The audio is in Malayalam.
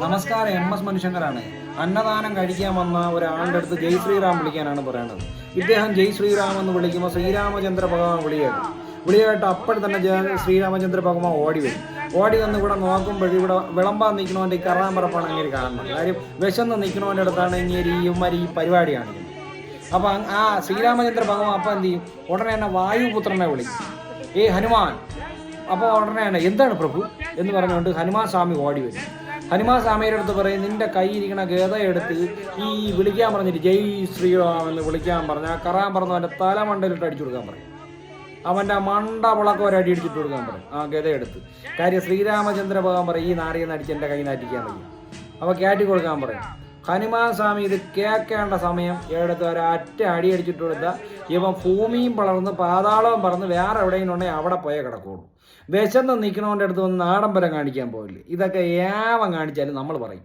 നമസ്കാരം, MS മനുശങ്കറാണ്. അന്നദാനം കഴിക്കാൻ വന്ന ഒരാളുടെ അടുത്ത് ജയ് ശ്രീറാം വിളിക്കാനാണ് പറയുന്നത്. ഇദ്ദേഹം ജയ് ശ്രീറാം എന്ന് വിളിക്കുമ്പോൾ ശ്രീരാമചന്ദ്ര ഭഗവാൻ വിളിയായിട്ട് അപ്പോൾ തന്നെ ശ്രീരാമചന്ദ്ര ഭഗവാൻ ഓടി വരും. ഓടി വന്ന് ഇവിടെ നോക്കുമ്പോൾ ഇവിടെ വിളമ്പാൻ നിൽക്കണവൻ്റെ ഈ കറാൻ പറപ്പാണ് അങ്ങനെ കാണുന്നത്. കാര്യം വിശന്ന് നിൽക്കണവൻ്റെ അടുത്താണ് ഇങ്ങനെ ഈ പരിപാടി കാണിക്കുന്നത്. അപ്പം ആ ശ്രീരാമചന്ദ്ര ഭഗവാൻ അപ്പം എന്ത് ചെയ്യും? ഉടനെ തന്നെ വായുപുത്രനെ വിളിക്കും, ഹനുമാൻ. അപ്പോൾ ഉടനെ തന്നെ എന്താണ് പ്രഭു എന്ന് പറഞ്ഞുകൊണ്ട് ഹനുമാൻ സ്വാമി ഓടി വരും. ഹനുമാൻ സ്വാമിയുടെ അടുത്ത് പറയും, നിന്റെ കയ്യിരിക്കണ ഗതയെടുത്ത് ഈ വിളിക്കാൻ പറഞ്ഞിട്ട് ജയ് ശ്രീറാം എന്ന് വിളിക്കാൻ പറഞ്ഞാൽ കറാൻ പറഞ്ഞ അവൻ്റെ തലമണ്ടയിലിട്ട് അടിച്ചു കൊടുക്കാൻ പറയും. അവൻ്റെ മണ്ട പുളക്കം ഒരു അടി അടിച്ചിട്ട് കൊടുക്കാൻ പറയും ആ ഗതയെടുത്ത്. കാര്യം ശ്രീരാമചന്ദ്ര ഭഗവാൻ പറയും, ഈ നാടിയെന്ന് അടിച്ച് എൻ്റെ കയ്യിൽ നിന്ന് അടിക്കാൻ വയ്യ. അപ്പോൾ കയറ്റി കൊടുക്കാൻ പറയും. ഹനുമാൻ സ്വാമി ഇത് കേൾക്കേണ്ട സമയം എടുത്ത് ഒരൊറ്റ അടി അടിച്ചിട്ട് കൊടുത്താൽ ഇവൻ ഭൂമിയും വളർന്ന് പാതാളവും പറന്ന് വേറെ എവിടെയെങ്കിലും ഉണ്ടെങ്കിൽ അവിടെ പോയേ കിടക്കുള്ളൂ. വിശന്ന് നിൽക്കണവൻ്റെ അടുത്ത് വന്ന് നാടമ്പരം കാണിക്കാൻ പോകില്ലേ. ഇതൊക്കെ ഏവൻ കാണിച്ചാലും നമ്മൾ പറയും.